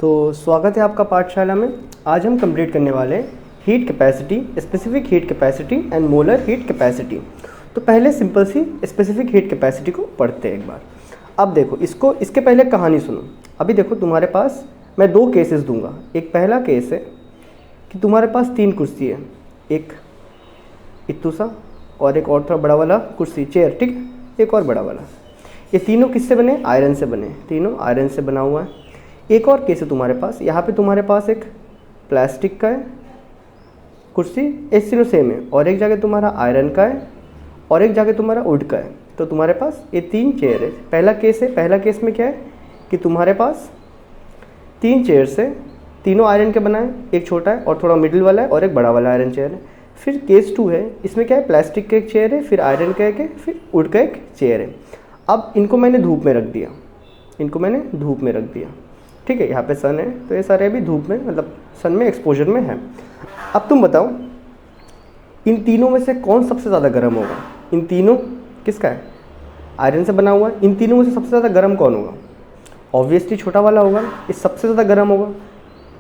तो स्वागत है आपका पाठशाला में। आज हम कंप्लीट करने वाले हैं heat capacity, specific heat capacity and molar heat capacity. तो पहले सिंपल सी स्पेसिफिक हीट कैपेसिटी को पढ़ते हैं एक बार। अब देखो इसके पहले कहानी सुनो। अभी देखो तुम्हारे पास मैं दो केसेस दूंगा। एक पहला केस है कि तुम्हारे पास 3 कुर्सी है, एक इत्तू सा और एक और थोड़ा बड़ा वाला कुर्सी चेयर, ठीक है, एक और बड़ा वाला। ये तीनों किससे बने? आयरन से बने, तीनों आयरन से बना हुआ है। एक और केस है तुम्हारे पास, यहाँ पे तुम्हारे पास एक प्लास्टिक का है कुर्सी, ये तीनों सेम है, और एक जगह तुम्हारा आयरन का है और एक जगह तुम्हारा वुड का है। तो तुम्हारे पास ये 3 चेयर है। पहला केस है, पहला केस में क्या है कि तुम्हारे पास 3 चेयर से तीनों आयरन के बनाए, एक छोटा है और थोड़ा मिडिल वाला है और एक बड़ा वाला आयरन चेयर है। फिर केस 2 है, इसमें क्या है, प्लास्टिक का एक चेयर है, फिर आयरन का एक है, फिर वुड का एक चेयर है। अब इनको मैंने धूप में रख दिया, इनको मैंने धूप में रख दिया, ठीक है। यहाँ पे सन है तो ये सारे अभी धूप में, मतलब सन में एक्सपोजर में है। अब तुम बताओ इन तीनों में से कौन सबसे ज़्यादा गर्म होगा? इन तीनों किसका है? आयरन से बना हुआ है। इन तीनों में से सबसे ज़्यादा गर्म कौन होगा? ऑब्वियसली छोटा वाला होगा, ये सबसे ज़्यादा गर्म होगा,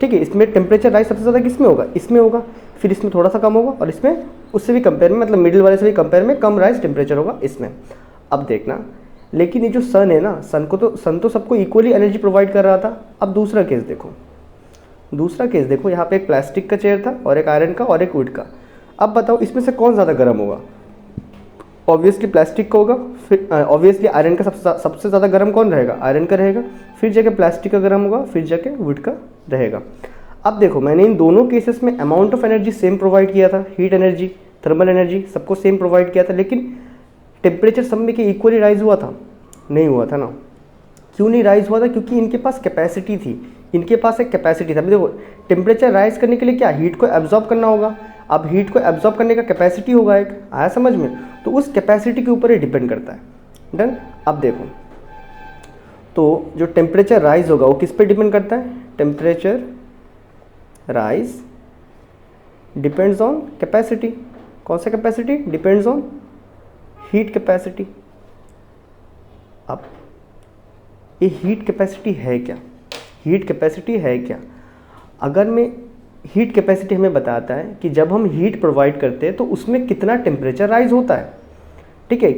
ठीक है। इसमें टेम्परेचर राइज सबसे ज़्यादा किस में होगा? इसमें होगा। फिर इसमें थोड़ा सा कम होगा और इसमें उससे भी कंपेयर में, मतलब मिडिल वाले से भी कंपेयर में कम राइज टेम्परेचर होगा इसमें। अब देखना, लेकिन ये जो सन है ना, सन तो सबको इक्वली एनर्जी प्रोवाइड कर रहा था। अब दूसरा केस देखो, दूसरा केस देखो, यहाँ पे एक प्लास्टिक का चेयर था और एक आयरन का और एक वुड का। अब बताओ इसमें से कौन ज़्यादा गर्म होगा? ऑब्वियसली प्लास्टिक का होगा। फिर ऑब्वियसली आयरन का सबसे ज़्यादा गर्म कौन रहेगा? आयरन का रहेगा। फिर जाके प्लास्टिक का गर्म होगा, फिर जाके वुड का रहेगा। अब देखो मैंने इन दोनों केसेस में amount of energy same provide किया था, हीट एनर्जी, थर्मल एनर्जी सबको सेम प्रोवाइड किया था, लेकिन टेम्परेचर सब में के इक्वली राइज हुआ था? नहीं हुआ था ना। क्यों नहीं राइज हुआ था? क्योंकि इनके पास कैपेसिटी थी, इनके पास एक कैपेसिटी था। देखो टेम्परेचर राइज करने के लिए क्या, हीट को एब्जॉर्ब करना होगा। अब हीट को एब्जॉर्ब करने का कैपेसिटी होगा एक, आया समझ में? तो उस कैपेसिटी के ऊपर ही डिपेंड करता है। डन। अब देखो तो जो टेम्परेचर राइज होगा वो किस पे डिपेंड करता है? Temperature rise depends on capacity. कौन सा capacity? Depends on heat capacity. अब ये हीट कैपेसिटी है क्या? हीट कैपेसिटी है क्या? अगर मैं हीट कैपेसिटी हमें बताता है कि जब हम हीट प्रोवाइड करते हैं तो उसमें कितना टेम्परेचर राइज होता है, ठीक है।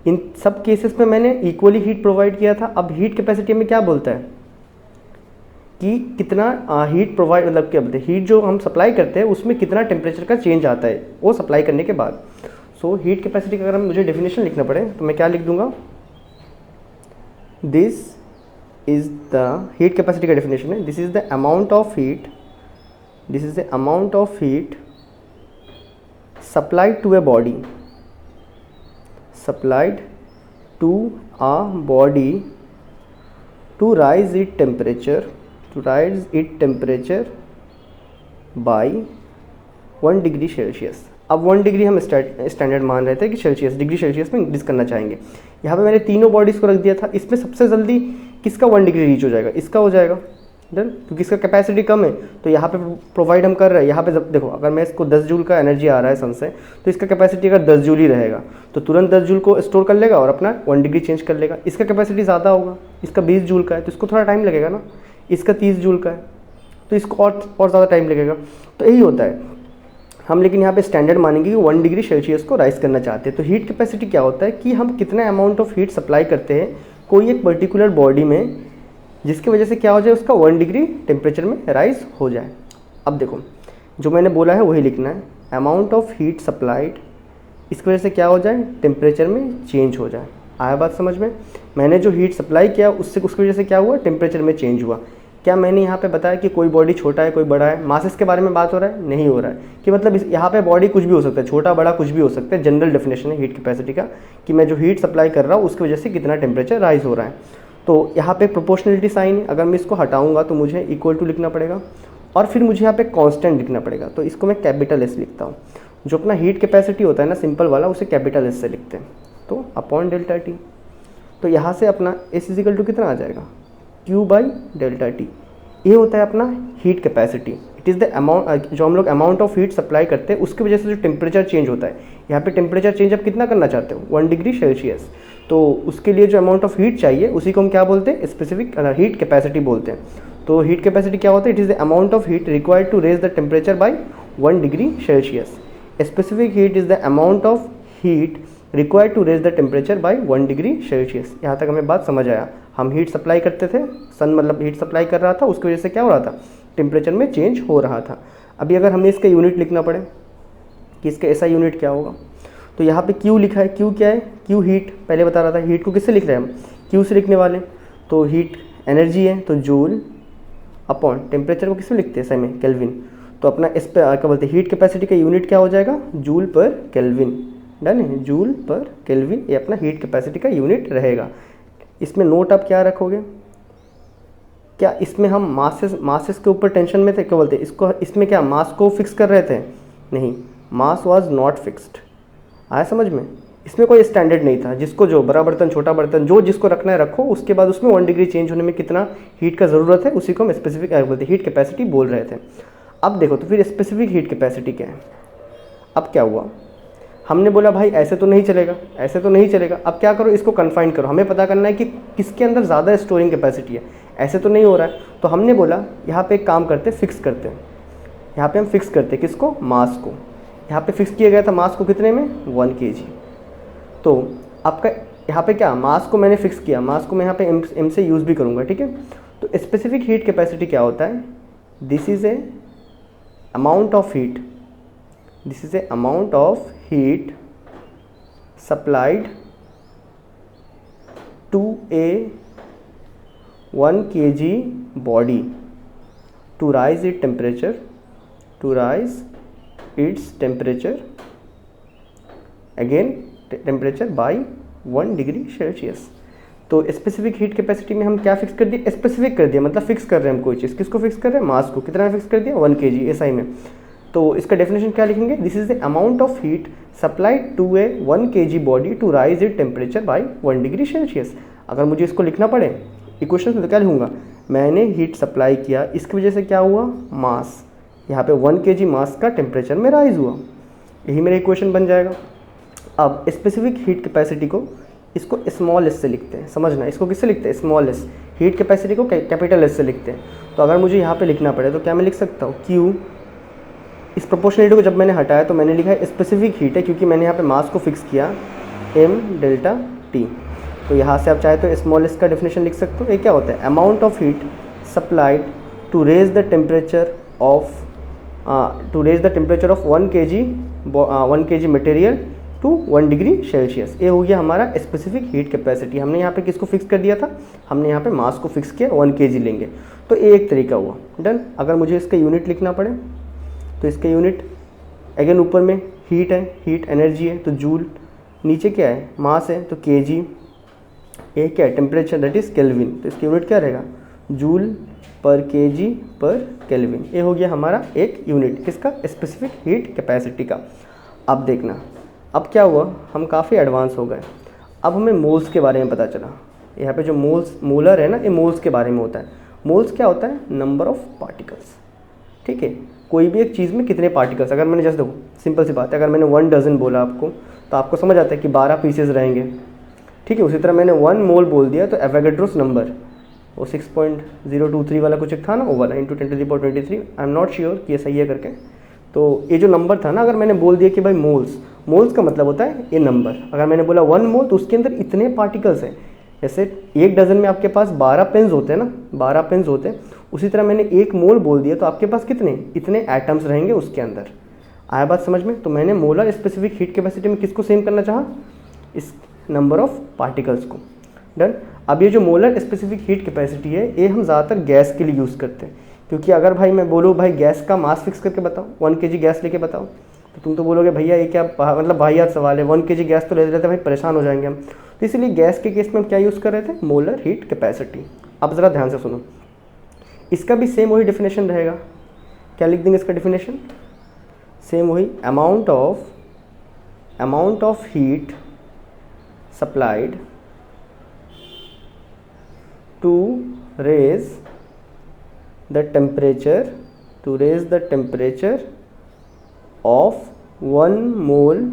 इन सब केसेस में मैंने इक्वली हीट प्रोवाइड किया था। अब हीट कैपेसिटी में क्या बोलता है कि कितना हीट प्रोवाइड, मतलब क्या बोलते हैं, हीट जो हम सप्लाई करते हैं उसमें कितना टेम्परेचर का चेंज आता है वो सप्लाई करने के बाद। सो हीट कैपेसिटी का अगर मुझे डेफिनेशन लिखना पड़े तो मैं क्या लिख दूंगा? This is the heat capacity का डेफिनेशन है, this is the amount of heat, this is the amount of heat supplied to a body, supplied to a body to raise it temperature, to raise it temperature by 1 degree Celsius. अब 1 degree हम standard मान रहे थे कि Celsius, degree Celsius में increase करना चाहेंगे। यहाँ पे मैंने तीनों बॉडीज़ को रख दिया था। इसमें सबसे जल्दी किसका 1 डिग्री रीच हो जाएगा? इसका हो जाएगा। डन। क्योंकि इसका कैपेसिटी कम है तो यहाँ पे प्रोवाइड हम कर रहे हैं। यहाँ पे देखो अगर मैं इसको 10 जूल का एनर्जी आ रहा है सन से, तो इसका कैपेसिटी अगर 10 जूल ही रहेगा तो तुरंत 10 जूल को स्टोर कर लेगा और अपना 1 डिग्री चेंज कर लेगा। इसका कैपेसिटी ज़्यादा होगा, इसका 20 जूल का है तो इसको थोड़ा टाइम लगेगा ना। इसका 30 जूल का है तो इसको और ज़्यादा टाइम लगेगा। तो यही होता है हम, लेकिन यहाँ पे स्टैंडर्ड मानेंगे कि 1 डिग्री सेल्सियस को राइज करना चाहते हैं। तो हीट कैपेसिटी क्या होता है कि हम कितना अमाउंट ऑफ हीट सप्लाई करते हैं कोई एक पर्टिकुलर बॉडी में, जिसकी वजह से क्या हो जाए, उसका 1 डिग्री टेम्परेचर में राइज हो जाए। अब देखो जो मैंने बोला है वही लिखना है, अमाउंट ऑफ हीट सप्लाइड, इसकी वजह से क्या हो जाए, टेम्परेचर में चेंज हो जाए। आया बात समझ में? मैंने जो हीट सप्लाई किया उसकी वजह से क्या हुआ, टेम्परेचर में चेंज हुआ। क्या मैंने यहाँ पे बताया कि कोई बॉडी छोटा है कोई बड़ा है? मासेस के बारे में बात हो रहा है? नहीं हो रहा है। कि मतलब यहाँ पे बॉडी कुछ भी हो सकता है, छोटा बड़ा कुछ भी हो सकता है। जनरल डेफिनेशन है हीट कैपेसिटी का कि मैं जो हीट सप्लाई कर रहा हूँ उसकी वजह से कितना टेम्परेचर राइज हो रहा है। तो यहाँ पे प्रोपोर्शनलिटी साइन है, अगर मैं इसको हटाऊंगा तो मुझे इक्वल टू लिखना पड़ेगा और फिर मुझे यहाँ पे कांस्टेंट लिखना पड़ेगा। तो इसको मैं कैपिटल एस लिखता हूँ। जो अपना हीट कैपेसिटी होता है ना सिंपल वाला, उसे कैपिटल एस से लिखते हैं। तो अपॉन डेल्टा टी, तो यहाँ से अपना एस इजिकल टू कितना आ जाएगा, क्यू बाई डेल्टा टी। ये होता है अपना heat capacity. It is the amount, जो हम लोग अमाउंट ऑफ हीट सप्लाई करते हैं उसकी वजह से जो टेम्परेचर चेंज होता है। यहाँ पे टेम्परेचर चेंज आप कितना करना चाहते हो, 1 डिग्री सेल्सियस। तो उसके लिए जो अमाउंट ऑफ हीट चाहिए उसी को हम क्या बोलते हैं, स्पेसिफिक हीट कैपेसिटी बोलते हैं। तो हीट कैपेसिटी क्या होता है? It is the amount of heat required to raise the temperature by 1 degree Celsius. Specific heat is the amount of heat required to raise the temperature by 1 degree Celsius. यहाँ तक हमें बात समझ आया। हम हीट सप्लाई करते थे, सन मतलब हीट सप्लाई कर रहा था, उसकी वजह से क्या हो रहा था? टेम्परेचर में चेंज हो रहा था। अभी अगर हमें इसका यूनिट लिखना पड़े कि इसका ऐसा यूनिट क्या होगा, तो यहाँ पे Q लिखा है। Q क्या है? Q हीट, पहले बता रहा था। हीट को किससे लिख रहे हैं हम? Q से लिखने वाले। तो हीट एनर्जी है, तो जूल अपॉन टेम्परेचर को किससे लिखते हैं? Semi kelvin. तो अपना इस पर क्या बोलते हैं, हीट कैपेसिटी का यूनिट क्या हो जाएगा? जूल पर केल्विन। डन है, जूल पर केल्विन ये अपना हीट कैपेसिटी का यूनिट रहेगा। इसमें नोट आप क्या रखोगे? क्या इसमें हम मासेस के ऊपर टेंशन में थे? क्या बोलते हैं इसको, इसमें क्या मास को फिक्स कर रहे थे? नहीं, मास वाज नॉट फिक्स्ड। आया समझ में? इसमें कोई स्टैंडर्ड नहीं था, जिसको जो बड़ा बर्तन छोटा बर्तन जो जिसको रखना है रखो, उसके बाद उसमें 1 डिग्री चेंज होने में कितना हीट का ज़रूरत है उसी को हम स्पेसिफिक बोलते हीट कैपेसिटी बोल रहे थे। अब देखो तो फिर स्पेसिफिक हीट कैपेसिटी क्या है? अब क्या हुआ, हमने बोला भाई ऐसे तो नहीं चलेगा, ऐसे तो नहीं चलेगा। अब क्या करो, इसको कन्फाइन करो। हमें पता करना है कि किसके अंदर ज़्यादा स्टोरिंग कैपेसिटी है। ऐसे तो नहीं हो रहा है, तो हमने बोला यहाँ पे एक काम करते, फिक्स करते हैं। यहाँ पे हम फिक्स करते किसको? मास को। यहाँ पे फिक्स किया गया था मास को कितने में? 1 kg। तो आपका यहाँ पे क्या, मास को मैंने फिक्स किया, मास को मैं यहाँ पे m से यूज़ भी करूँगा, ठीक है। तो स्पेसिफिक हीट कैपेसिटी क्या होता है? This is a amount of heat, this is a amount of heat supplied to a 1 kg body to rise its temperature, to rise its temperature again temperature by 1 degree Celsius. तो specific heat capacity में हम क्या fix कर दिए? Specific कर दिया, मतलब fix कर रहे हैं हम कोई चीज़। किसको फिक्स कर रहे हैं? मास को। कितना फिक्स कर दिया? 1 kg एसआई में। तो इसका डेफिनेशन क्या लिखेंगे? This is the amount of heat supplied to a 1 kg body to raise it temperature by 1 degree Celsius. अगर मुझे इसको लिखना पड़े इक्वेशन में तो क्या लिखूँगा? मैंने हीट सप्लाई किया, इसकी वजह से क्या हुआ? मास, यहाँ पे 1 kg मास का टेम्परेचर में राइज हुआ। यही मेरा इक्वेशन बन जाएगा। अब स्पेसिफिक हीट कैपेसिटी को इसको स्मॉल एस से लिखते हैं, समझना। इसको किससे लिखते हैं? Small S. हीट कैपेसिटी को कैपिटल एस से लिखते हैं। तो अगर मुझे यहाँ पे लिखना पड़े तो क्या मैं लिख सकता हूँ? Q, इस प्रोपोर्शनलिटी को जब मैंने हटाया तो मैंने लिखा है स्पेसिफिक हीट है, क्योंकि मैंने यहाँ पे मास को फिक्स किया, M डेल्टा T। तो यहाँ से आप चाहे तो स्मॉल एस का डेफिनेशन लिख सकते हो। ये क्या होता है? Amount of heat supplied to raise the temperature of 1 kg material to 1 degree Celsius. ये हो गया हमारा स्पेसिफिक हीट कैपेसिटी। हमने यहाँ पे किसको फिक्स कर दिया था? हमने यहाँ पे मास को फिक्स किया, 1 kg लेंगे। तो ये एक तरीका हुआ। डन। अगर मुझे इसका यूनिट लिखना पड़े तो इसका यूनिट अगेन ऊपर में हीट है, हीट एनर्जी है तो जूल, नीचे क्या है? मास है तो kg, ये क्या है? Temperature, that is kelvin. तो इसका यूनिट क्या रहेगा? जूल पर kg पर केल्विन। ये हो गया हमारा एक यूनिट किसका? स्पेसिफिक हीट कैपेसिटी का। अब देखना, अब क्या हुआ, हम काफ़ी एडवांस हो गए। अब हमें मोल्स के बारे में पता चला। यहाँ पे जो मोलर है ना, ये मोल्स के बारे में होता है। मोल्स क्या होता है? नंबर ऑफ पार्टिकल्स, ठीक है। कोई भी एक चीज़ में कितने पार्टिकल्स, अगर मैंने जैसे देखो सिंपल सी बात है, अगर मैंने 1 डजन बोला आपको तो आपको समझ आता है कि 12 पीसेज रहेंगे, ठीक है। उसी तरह मैंने 1 मोल बोल दिया तो एवोगाड्रोस नंबर, वो 6.023 वाला कुछ एक था ना, वो वाला into 10⁻23। I am not sure कि ये सही है करके। तो ये जो नंबर था ना, अगर मैंने बोल दिया कि भाई मोल्स का मतलब होता है ये नंबर। अगर मैंने बोला 1 मोल तो उसके अंदर इतने पार्टिकल्स हैं। जैसे 1 डजन में आपके पास 12 पेन्स होते हैं ना, 12 पेन्स होते हैं। उसी तरह मैंने 1 मोल बोल दिया तो आपके पास कितने, इतने एटम्स रहेंगे उसके अंदर। आया बात समझ में? तो मैंने मोलर स्पेसिफिक हीट कैपेसिटी में किसको सेम करना चाहा? इस नंबर ऑफ पार्टिकल्स को। डन। अब ये जो मोलर स्पेसिफिक हीट कैपेसिटी है, ये हम ज़्यादातर गैस के लिए यूज़ करते हैं। क्योंकि अगर भाई मैं बोलूँ भाई गैस का मास फिक्स करके बताओ, 1 kg गैस लेके बताओ, तो तुम तो बोलोगे भैया ये क्या मतलब वाहियात सवाल है, 1 kg गैस तो ले लेते भाई, परेशान हो जाएंगे हम। तो इसलिए गैस के केस में हम क्या यूज़ कर रहे थे? Molar heat capacity. अब ज़रा ध्यान से सुनो, इसका भी सेम वही डेफिनेशन रहेगा। क्या लिख देंगे इसका डेफिनेशन? सेम वही, amount of heat supplied to raise the temperature of 1 mole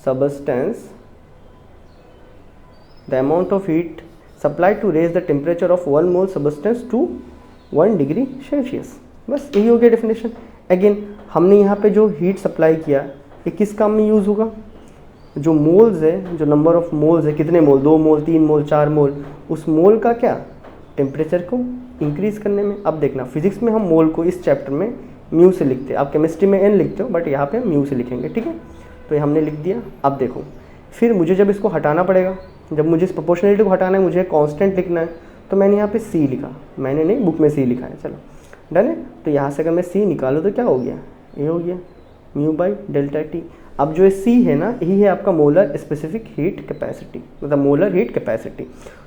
substance, the amount of heat supplied to raise the temperature of 1 mole substance to 1 degree Celsius. बस यही हो गया डेफिनेशन। अगेन हमने यहाँ पे जो हीट सप्लाई किया ये किस काम में यूज़ होगा, जो मोल्स है, जो नंबर ऑफ मोल्स है, कितने मोल, 2 मोल, 3 मोल, 4 मोल, उस मोल का क्या टेम्परेचर को इंक्रीज़ करने में। अब देखना फिजिक्स में हम मोल को इस चैप्टर में म्यू से लिखते हैं, आप केमिस्ट्री में एन लिखते हो बट यहाँ पे हम म्यू से लिखेंगे, ठीक है। तो ये हमने लिख दिया। अब देखो फिर मुझे जब इसको हटाना पड़ेगा, जब मुझे इस प्रोपोर्शनलिटी को हटाना है, मुझे कांस्टेंट लिखना है, तो मैंने यहाँ पे सी लिखा, मैंने नहीं बुक में सी लिखा है, चलो डन है। तो यहाँ से अगर मैं सी निकालूँ तो क्या हो गया, ये हो गया म्यू बाई डेल्टा टी। अब जो सी है ना, यही है आपका मोलर स्पेसिफिक हीट कैपेसिटी, मतलब मोलर हीट कैपेसिटी।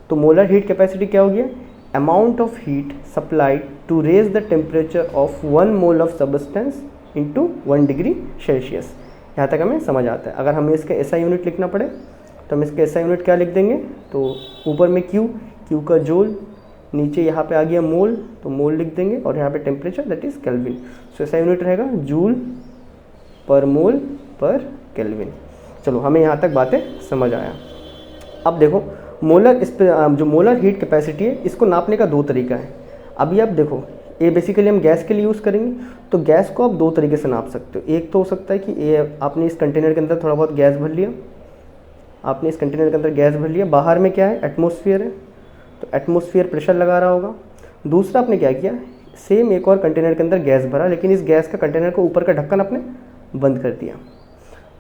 तो मोलर हीट कैपेसिटी क्या हो गया, amount of heat supplied to raise the temperature of 1 mole of substance into 1 degree Celsius. यहाँ तक हमें समझ आता है। अगर हमें इसका ऐसा यूनिट लिखना पड़े तो हम इसका ऐसा यूनिट क्या लिख देंगे, तो ऊपर में क्यू का जूल, नीचे यहाँ पे आ गया मोल, तो मोल लिख देंगे, और यहाँ पे टेम्परेचर दैट इज़ केल्विन। सो ऐसा यूनिट रहेगा जूल पर मोल पर केल्विन। चलो हमें यहाँ तक बातें समझ आया। अब देखो मोलर, इस पर जो मोलर हीट कैपेसिटी है इसको नापने का 2 तरीका है। अभी आप देखो ये बेसिकली हम गैस के लिए यूज़ करेंगे, तो गैस को आप 2 तरीके से नाप सकते हो। एक तो हो सकता है कि ये आपने इस कंटेनर के अंदर थोड़ा बहुत गैस भर लिया, आपने इस कंटेनर के अंदर गैस भर लिया, बाहर में क्या है एटमॉस्फेयर है, तो एटमॉस्फेयर प्रेशर लगा रहा होगा। दूसरा आपने क्या किया, सेम एक और कंटेनर के अंदर गैस भरा, लेकिन इस गैस का कंटेनर को ऊपर का ढक्कन आपने बंद कर दिया।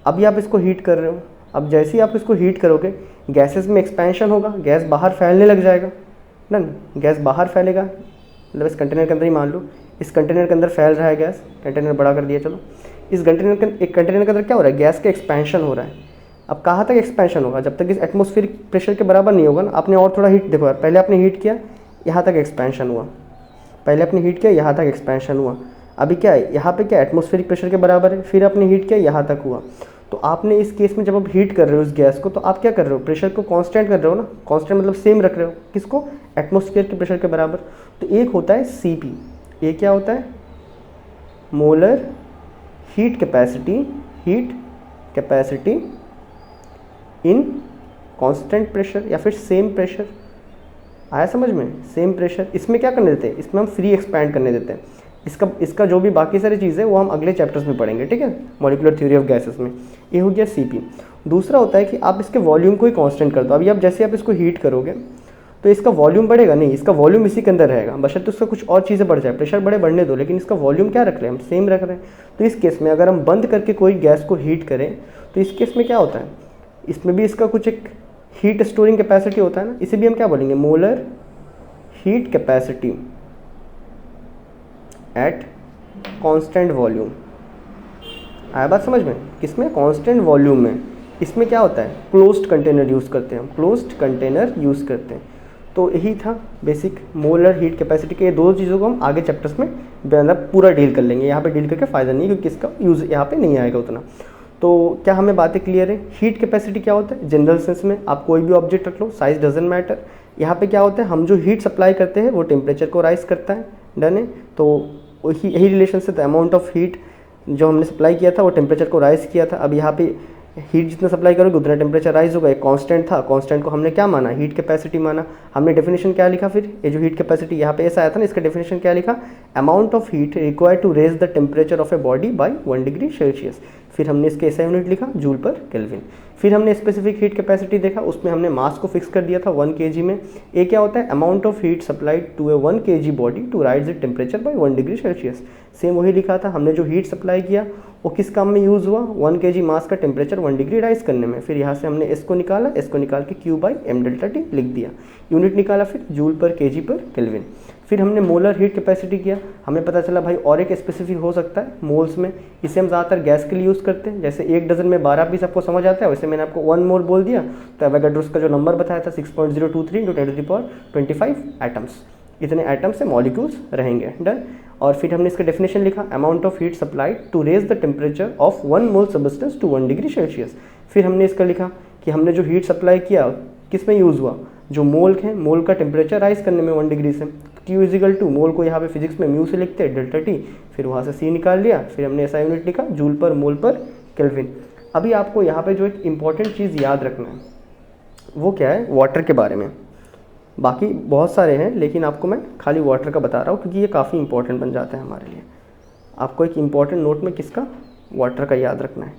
अभी आप इसको हीट कर रहे हो। अब जैसे ही आप इसको हीट करोगे गैसेस में एक्सपेंशन होगा, गैस बाहर फैलने लग जाएगा, डन। गैस बाहर फैलेगा, मतलब इस कंटेनर के अंदर ही मान लो इस कंटेनर के अंदर फैल रहा है गैस, कंटेनर बड़ा कर दिया, चलो इस एक कंटेनर के अंदर क्या हो रहा है, गैस का एक्सपेंशन हो रहा है। अब कहाँ तक एक्सपेंशन होगा, जब तक इस एटमॉस्फेरिक प्रेशर के बराबर नहीं होगा ना। आपने और थोड़ा हीट, देखो पहले आपने हीट किया, यहाँ तक एक्सपेंशन हुआ, पहले आपने हीट किया, यहाँ तक एक्सपेंशन हुआ। अभी क्या है, यहाँ पे क्या एटमॉस्फेरिक प्रेशर के बराबर है, फिर आपने हीट किया, यहाँ तक हुआ। तो आपने इस केस में जब आप हीट कर रहे हो इस गैस को, तो आप क्या कर रहे हो, प्रेशर को कांस्टेंट कर रहे हो ना। कांस्टेंट मतलब सेम रख रहे हो, किसको, एटमॉस्फेयर के प्रेशर के बराबर। तो एक होता है सीपी, ये क्या होता है, molar heat capacity in constant pressure या फिर सेम प्रेशर। आया समझ में, सेम प्रेशर। इसमें क्या करने देते हैं, इसमें हम फ्री एक्सपैंड करने देते हैं। इसका जो भी बाकी सारी चीज़ है वो हम अगले चैप्टर्स में पढ़ेंगे, ठीक है, मॉलिक्यूलर थ्योरी ऑफ गैसेस में। ये हो गया सीपी। दूसरा होता है कि आप इसके वॉल्यूम को ही कांस्टेंट कर दो। अभी आप जैसे आप इसको हीट करोगे तो इसका वॉल्यूम बढ़ेगा नहीं, इसका वॉल्यूम इसी के अंदर रहेगा, बशर्ते उसका कुछ और चीज़ें बढ़ जाए, प्रेशर बढ़ने दो, लेकिन इसका वॉल्यूम क्या रख रहे हैं हम, सेम रख रहे हैं। तो इस केस में अगर हम बंद करके कोई गैस को हीट करें तो इस केस में क्या होता है, इसमें भी इसका कुछ एक हीट स्टोरिंग कैपेसिटी होता है ना, इसे भी हम क्या बोलेंगे, molar heat capacity at constant volume. आया बात समझ में, किसमें, कांस्टेंट वॉल्यूम में। इसमें क्या होता है, क्लोज्ड कंटेनर यूज़ करते हैं हम, क्लोज्ड कंटेनर यूज़ करते हैं। तो यही था बेसिक मोलर हीट कैपेसिटी के। 2 चीज़ों को हम आगे चैप्टर्स में मतलब पूरा डील कर लेंगे, यहाँ पे डील करके फ़ायदा नहीं, क्योंकि इसका यूज़ यहाँ पे नहीं आएगा उतना। तो क्या हमें बातें क्लियर है। हीट कैपेसिटी क्या होता है, जनरल सेंस में आप कोई भी ऑब्जेक्ट रख लो, साइज डजंट मैटर। यहाँ पे क्या होता है, हम जो हीट सप्लाई करते हैं वो टेम्परेचर को राइज करता है, डन है। तो यही रिलेशन से, द अमाउंट ऑफ हीट जो हमने सप्लाई किया था वो टेम्परेचर को राइज किया था। अब यहाँ पे हीट जितना सप्लाई करोगे उतना टेम्परेचर राइज होगा। एक कांस्टेंट था, कांस्टेंट को हमने क्या माना, हीट कैपेसिटी माना। हमने डेफिनेशन क्या लिखा, फिर ये जो हीट कैपेसिटी यहाँ पे ऐसा आया था ना, इसका डेफिनेशन क्या लिखा, amount of heat required to raise the temperature of a body by 1 degree Celsius. फिर हमने इसके ऐसा यूनिट लिखा, जूल पर केल्विन। फिर हमने स्पेसिफिक हीट कैपेसिटी देखा, उसमें हमने मास को फिक्स कर दिया था 1 kg में। ये क्या होता है, amount of heat supplied to a 1 kg body to raise the temperature by 1 degree Celsius. Same वही लिखा था, हमने जो हीट सप्लाई किया वो किस काम में यूज़ हुआ, 1 kg मास का टेम्परेचर 1 डिग्री राइज करने में। फिर यहाँ से हमने इसको निकाला, इसको निकाल के Q by M delta T लिख दिया, यूनिट निकाला, फिर जूल पर kg पर केल्विन। फिर हमने मोलर हीट कैपेसिटी किया, हमें पता चला भाई और एक स्पेसिफिक हो सकता है मोल्स में। इसे हम ज़्यादातर गैस के लिए यूज़ करते हैं, जैसे 1 डजन में 12 पीस आपको समझ आता है, वैसे मैंने आपको 1 मोल बोल दिया। तो एवोगाड्रोस का जो नंबर बताया था 6.023 × 10⁻25 एटम्स, इतने एटम से मॉलिक्यूल्स रहेंगे, डन। और फिर हमने इसका डेफिनेशन लिखा, amount of heat supplied to raise the temperature of 1 mole substance to 1 degree Celsius. फिर हमने इसका लिखा कि हमने जो हीट सप्लाई किया किस में यूज़ हुआ, जो मोल है, मोल का टेम्परेचर राइज करने में 1 डिग्री से। Q इजिकल टू, मोल को यहाँ पे फिजिक्स में म्यू से लिखते हैं, डेल्टा टी। फिर वहाँ से C निकाल लिया, फिर हमने ऐसा यूनिट लिखा, जूल पर मोल पर केल्विन। अभी आपको यहाँ पे जो एक इम्पॉर्टेंट चीज़ याद रखना है वो क्या है, वाटर के बारे में। बाकी बहुत सारे हैं, लेकिन आपको मैं खाली वाटर का बता रहा हूँ क्योंकि ये काफ़ी इंपॉर्टेंट बन जाता है हमारे लिए। आपको एक इंपॉर्टेंट नोट में किसका, वाटर का याद रखना है।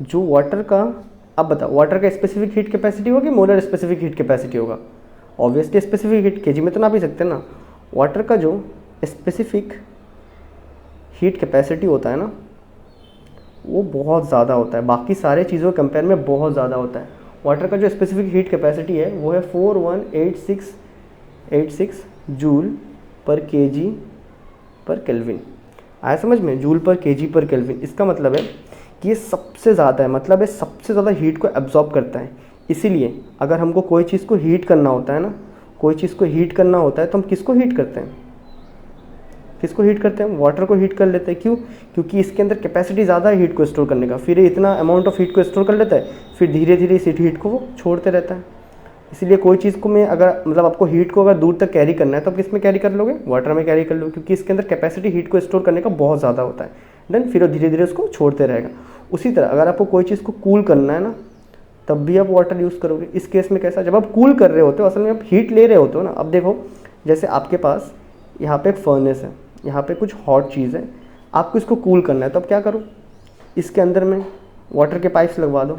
जो वाटर का, अब बताओ वाटर का स्पेसिफिक हीट कैपेसिटी होगी, मोलर स्पेसिफिक हीट कैपेसिटी होगा। ऑब्वियसली स्पेसिफिक हीट केजी में तो ना भी सकते ना। वाटर का जो स्पेसिफिक हीट कैपेसिटी होता है ना, वो बहुत ज़्यादा होता है, बाकी सारे चीज़ों के कंपेयर में बहुत ज़्यादा होता है। वाटर का जो स्पेसिफिक हीट कैपेसिटी है वो है 4186 जूल पर केजी पर केल्विन। आया समझ में, जूल पर केजी पर केल्विन। इसका मतलब है कि ये सबसे ज़्यादा है, मतलब ये सबसे ज़्यादा हीट को एब्जॉर्ब करता है। इसीलिए अगर हमको कोई चीज़ को हीट करना होता है ना, कोई चीज़ को हीट करना होता है तो हम किसको हीट करते हैं, किसको हीट करते हैं, वाटर को हीट कर लेते हैं। क्यों, क्योंकि इसके अंदर कैपेसिटी ज़्यादा है हीट को स्टोर करने का। फिर ये इतना अमाउंट ऑफ हीट को स्टोर कर लेता है, फिर धीरे धीरे इस हीट को वो छोड़ते रहता है। इसलिए कोई चीज़ को मैं अगर मतलब आपको हीट को अगर दूर तक कैरी करना है तो आप किस में कैरी कर लोगे, वाटर में कैरी कर लो, क्योंकि इसके अंदर कैपेसिटी हीट को स्टोर करने का बहुत ज़्यादा होता है। देन फिर वो धीरे धीरे उसको छोड़ते रहेगा। उसी तरह अगर आपको कोई चीज़ को कूल करना है ना, तब भी आप वाटर यूज़ करोगे। इस केस में कैसा, जब आप कूल कर रहे होते हो असल में आप हीट ले रहे होते हो ना। अब देखो जैसे आपके पास यहाँ पे एक फर्नेस है, यहाँ पे कुछ हॉट चीज़ है, आपको इसको कूल करना है, तो अब क्या करो, इसके अंदर में वाटर के पाइप्स लगवा दो।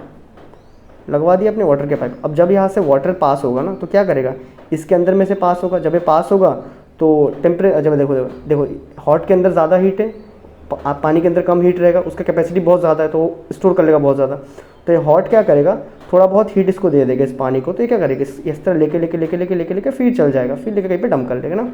लगवा दिया अपने वाटर के पाइप। अब जब यहाँ से वाटर पास होगा ना तो क्या करेगा, इसके अंदर में से पास होगा। जब ये पास होगा तो जब देखो देखो देखो हॉट के अंदर ज़्यादा हीट है, पानी के अंदर कम हीट रहेगा, उसका कैपेसिटी बहुत ज़्यादा है तो स्टोर कर लेगा बहुत ज़्यादा। तो ये हॉट क्या करेगा, थोड़ा बहुत हीट इसको दे देगा इस पानी को, तो ये क्या करेगा, इस तरह लेके लेके लेके लेके लेके लेके फिर चल जाएगा, फिर लेके कहीं पे डंप कर लेगा ना।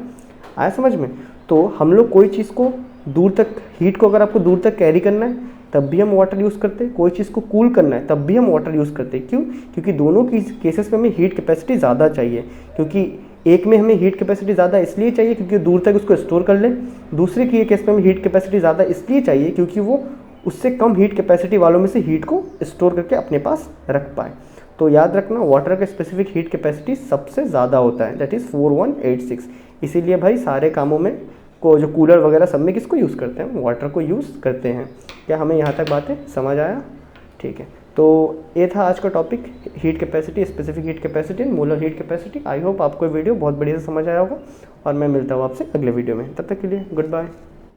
आया समझ में। तो हम लोग कोई चीज़ को दूर तक, हीट को अगर आपको दूर तक कैरी करना है तब भी हम वाटर यूज़ करते हैं, कोई चीज़ को कूल करना है तब भी हम वाटर यूज़ करते हैं। क्यों, क्योंकि दोनों की केसेस में हमें हीट कैपेसिटी ज़्यादा चाहिए। क्योंकि एक में हमें हीट कैपेसिटी ज़्यादा इसलिए चाहिए क्योंकि दूर तक उसको स्टोर कर ले, दूसरे की केस में हमें हीट कैपेसिटी ज़्यादा इसलिए चाहिए क्योंकि वो उससे कम हीट कैपेसिटी वालों में से हीट को स्टोर करके अपने पास रख पाए। तो याद रखना वाटर का स्पेसिफिक हीट कैपेसिटी सबसे ज़्यादा होता है, दैट इज़ 4186। इसीलिए भाई सारे कामों में को जो कूलर वगैरह सब में किसको यूज़ करते हैं, वाटर को यूज़ करते हैं। क्या हमें यहाँ तक बातें समझ आया, ठीक है। तो ये था आज का topic, heat capacity, specific heat capacity, molar heat capacity. I hope आपको वीडियो बहुत बढ़िया से समझ आया होगा और मैं मिलता हूँ आपसे अगले वीडियो में। तब तक के लिए गुड बाय।